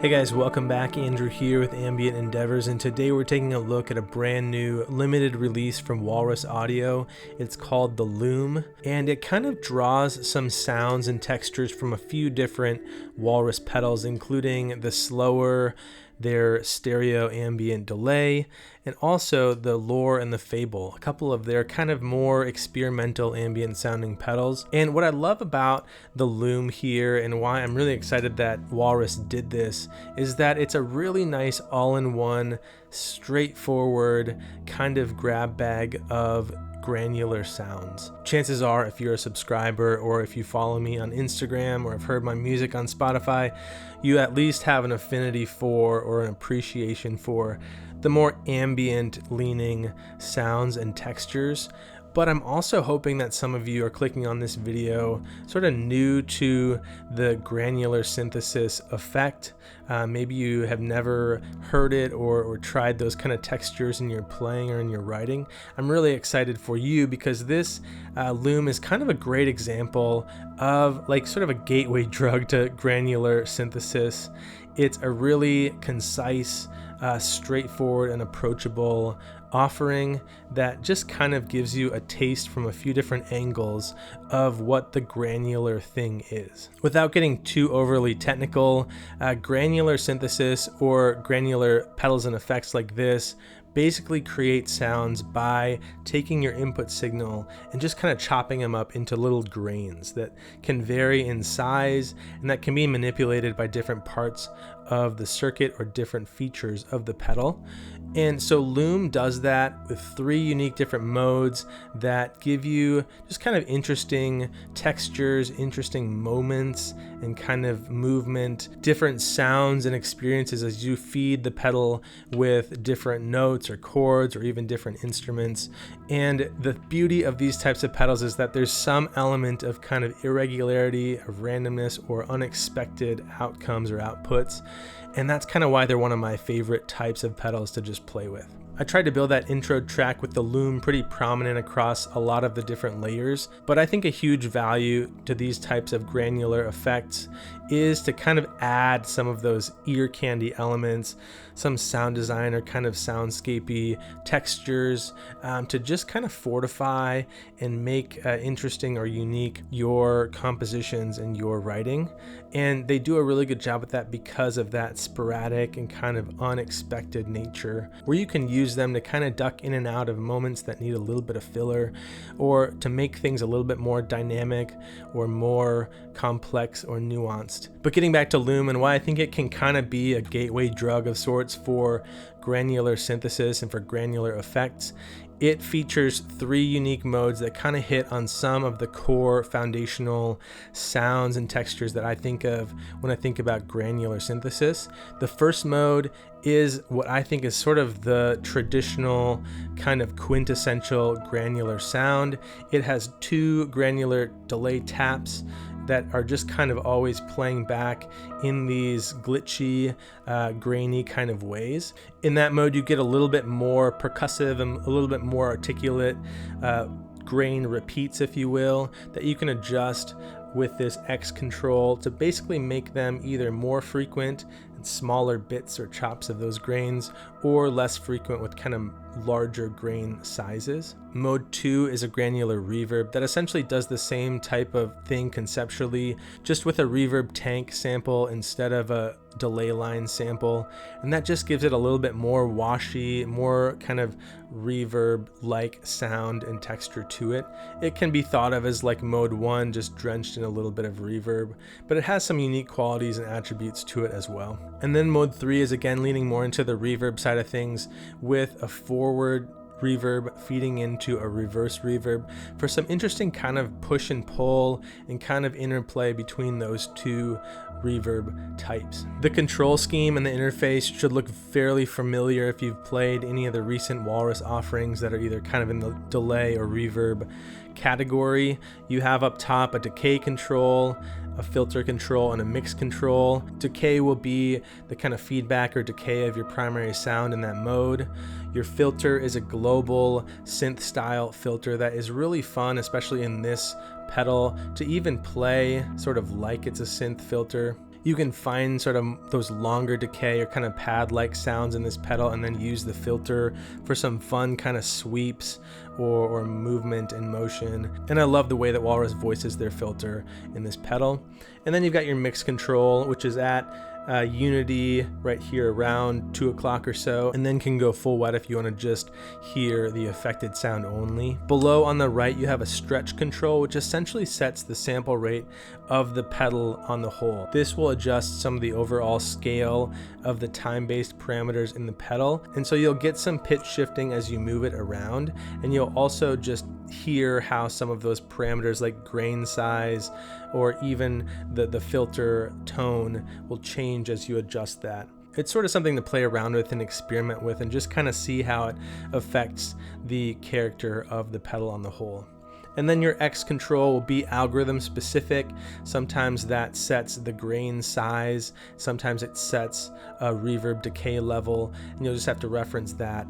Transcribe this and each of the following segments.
Hey guys, welcome back. Andrew here with Ambient Endeavors, and today we're taking a look at a brand new limited release from Walrus Audio. It's called the Lüm, and it kind of draws some sounds and textures from a few different Walrus pedals, including the Sloer, their stereo ambient delay, and also the Sloer and the Fable, a couple of their kind of more experimental ambient sounding pedals. And what I love about the Lüm here, and why I'm really excited that Walrus did this, is that it's a really nice all-in-one, straightforward kind of grab bag of granular sounds. Chances are, if you're a subscriber or if you follow me on Instagram or have heard my music on Spotify, you at least have an affinity for or an appreciation for the more ambient leaning sounds and textures. But I'm also hoping that some of you are clicking on this video sort of new to the granular synthesis effect. Maybe you have never heard it or tried those kind of textures in your playing or in your writing. I'm really excited for you because this Lüm is kind of a great example of like sort of a gateway drug to granular synthesis. It's a really concise, straightforward and approachable offering that just kind of gives you a taste from a few different angles of what the granular thing is. Without getting too overly technical, granular synthesis or granular pedals and effects like this basically create sounds by taking your input signal and just kind of chopping them up into little grains that can vary in size and that can be manipulated by different parts of the circuit or different features of the pedal. And so Lüm does that with 3 unique different modes that give you just kind of interesting textures, interesting moments, and kind of movement, different sounds and experiences as you feed the pedal with different notes or chords or even different instruments. And the beauty of these types of pedals is that there's some element of kind of irregularity, of randomness, or unexpected outcomes or outputs. And that's kind of why they're one of my favorite types of pedals to just play with. I tried to build that intro track with the Lüm pretty prominent across a lot of the different layers, but I think a huge value to these types of granular effects is to kind of add some of those ear candy elements, some sound design or kind of soundscapey textures to just kind of fortify and make interesting or unique your compositions and your writing. And they do a really good job with that because of that sporadic and kind of unexpected nature, where you can use them to kind of duck in and out of moments that need a little bit of filler, or to make things a little bit more dynamic or more complex or nuanced. But getting back to Lüm and why I think it can kind of be a gateway drug of sorts for granular synthesis and for granular effects, it features 3 unique modes that kind of hit on some of the core foundational sounds and textures that I think of when I think about granular synthesis. The first mode is what I think is sort of the traditional kind of quintessential granular sound. It has 2 granular delay taps that are just kind of always playing back in these glitchy, grainy kind of ways. In that mode, you get a little bit more percussive and a little bit more articulate grain repeats, if you will, that you can adjust with this X control to basically make them either more frequent and smaller bits or chops of those grains, or less frequent with kind of larger grain sizes. Mode 2 is a granular reverb that essentially does the same type of thing conceptually, just with a reverb tank sample instead of a delay line sample, and that just gives it a little bit more washy, more kind of reverb-like sound and texture to it. It can be thought of as like mode 1, just drenched in a little bit of reverb, but it has some unique qualities and attributes to it as well. And then mode 3 is again leaning more into the reverb side of things, with a forward reverb feeding into a reverse reverb for some interesting kind of push and pull and kind of interplay between those 2 reverb types. The control scheme and the interface should look fairly familiar if you've played any of the recent Walrus offerings that are either kind of in the delay or reverb category. You have up top a decay control, a filter control, and a mix control. Decay will be the kind of feedback or decay of your primary sound in that mode. Your filter is a global synth style filter that is really fun, especially in this pedal, to even play sort of like it's a synth filter. You can find sort of those longer decay or kind of pad-like sounds in this pedal and then use the filter for some fun kind of sweeps or movement and motion. And I love the way that Walrus voices their filter in this pedal. And then you've got your mix control, which is at unity right here around 2 o'clock or so, and then can go full wet if you want to just hear the affected sound only. Below on the right you have a stretch control, which essentially sets the sample rate of the pedal on the whole. This will adjust some of the overall scale of the time-based parameters in the pedal, and so you'll get some pitch shifting as you move it around, and you'll also just hear how some of those parameters like grain size or even the filter tone will change as you adjust that. It's sort of something to play around with and experiment with and just kind of see how it affects the character of the pedal on the whole. And then your X control will be algorithm specific. Sometimes that sets the grain size, sometimes it sets a reverb decay level, and you'll just have to reference that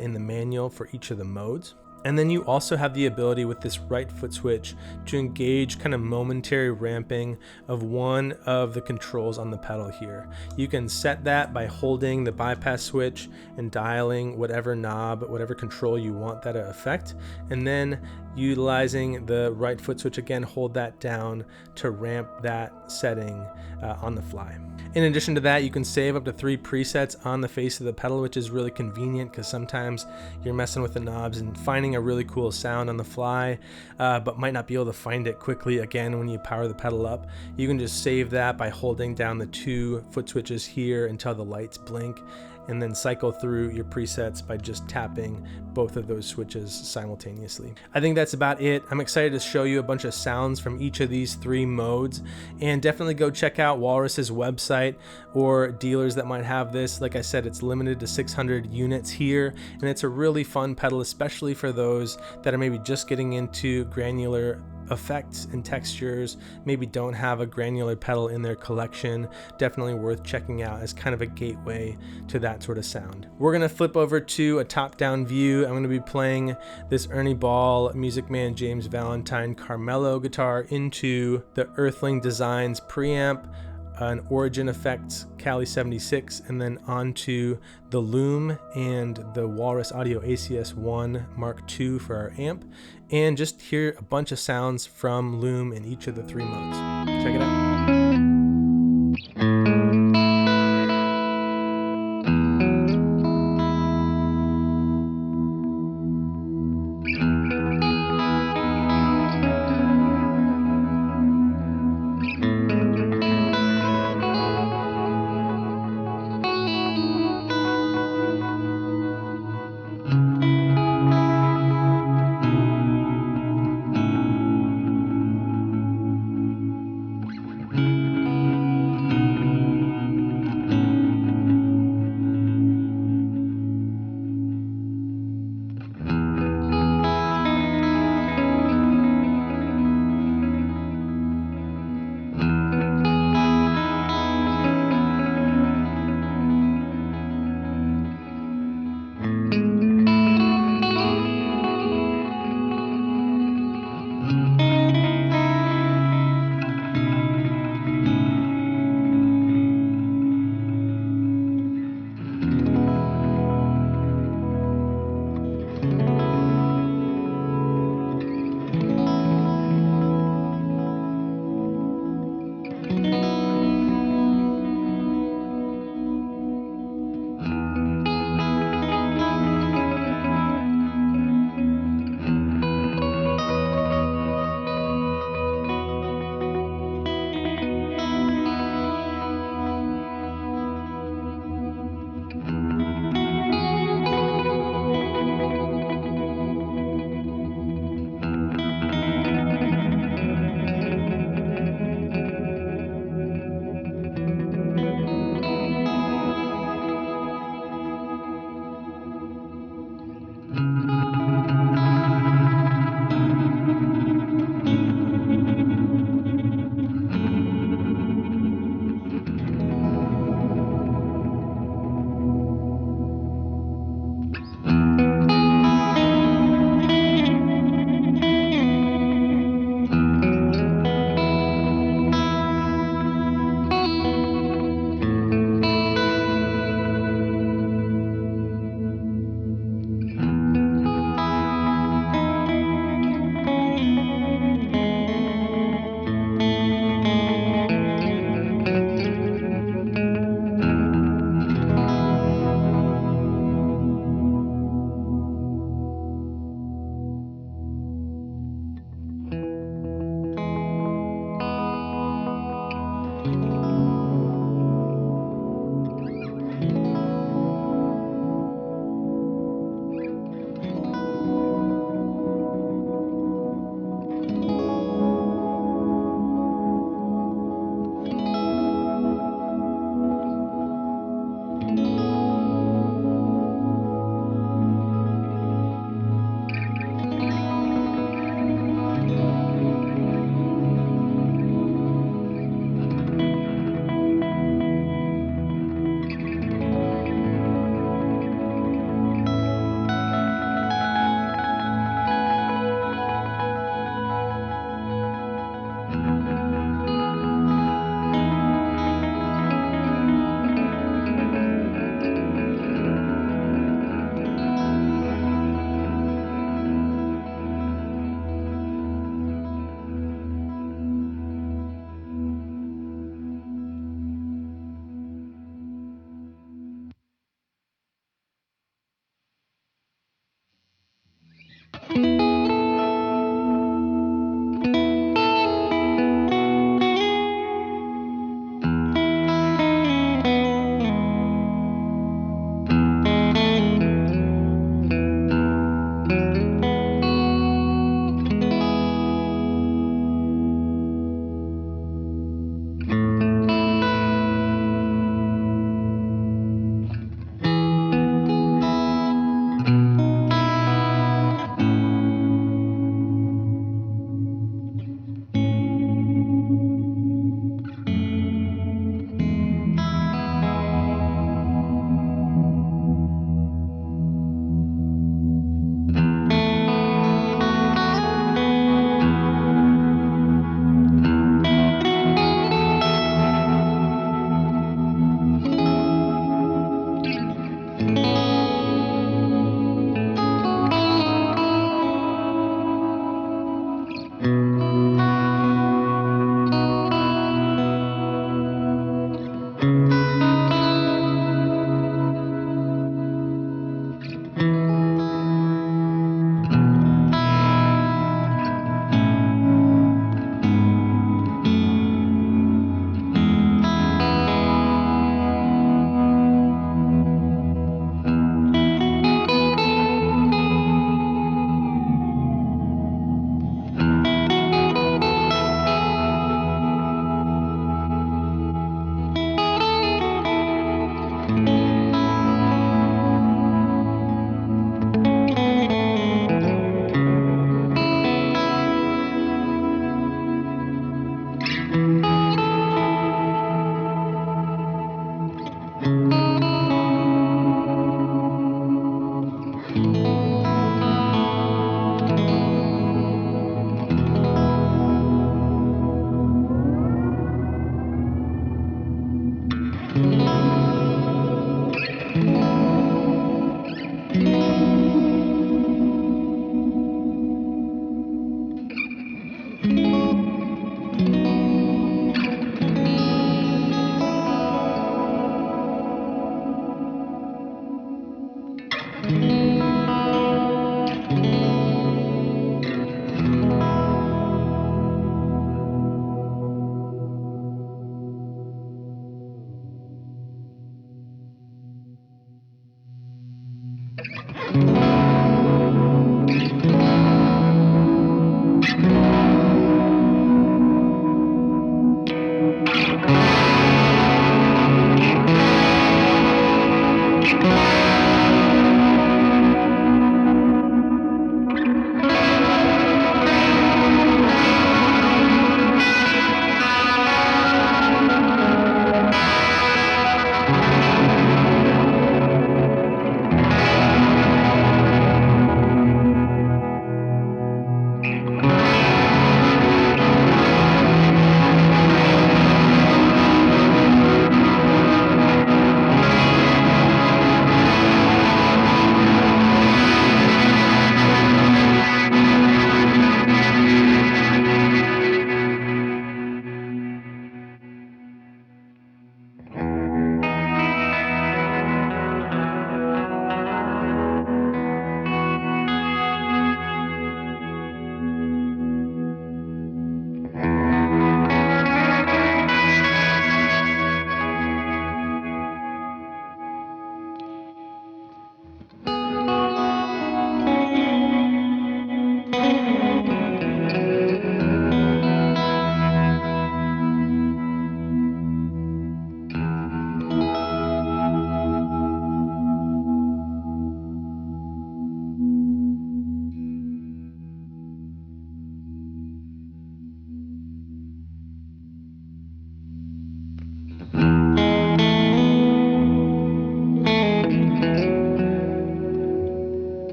in the manual for each of the modes. And then you also have the ability with this right foot switch to engage kind of momentary ramping of one of the controls on the pedal here. You can set that by holding the bypass switch and dialing whatever knob, whatever control you want that to affect, and then utilizing the right foot switch again, hold that down to ramp that setting on the fly. In addition to that, you can save up to 3 presets on the face of the pedal, which is really convenient because sometimes you're messing with the knobs and finding a really cool sound on the fly, but might not be able to find it quickly again when you power the pedal up. You can just save that by holding down the 2 foot switches here until the lights blink, and then cycle through your presets by just tapping both of those switches simultaneously. I think that's about it. I'm excited to show you a bunch of sounds from each of these 3 modes, and definitely go check out Walrus's website or dealers that might have this. Like I said, it's limited to 600 units here, and it's a really fun pedal, especially for those that are maybe just getting into granular effects and textures, maybe don't have a granular pedal in their collection. Definitely worth checking out as kind of a gateway to that sort of sound. We're gonna flip over to a top-down view. I'm gonna be playing this Ernie Ball Music Man James Valentine Carmelo guitar into the Earthling Designs preamp, an Origin Effects Cali 76, and then onto the Lüm and the Walrus Audio ACS1 Mark II for our amp, and just hear a bunch of sounds from Lüm in each of the 3 modes. Check it out.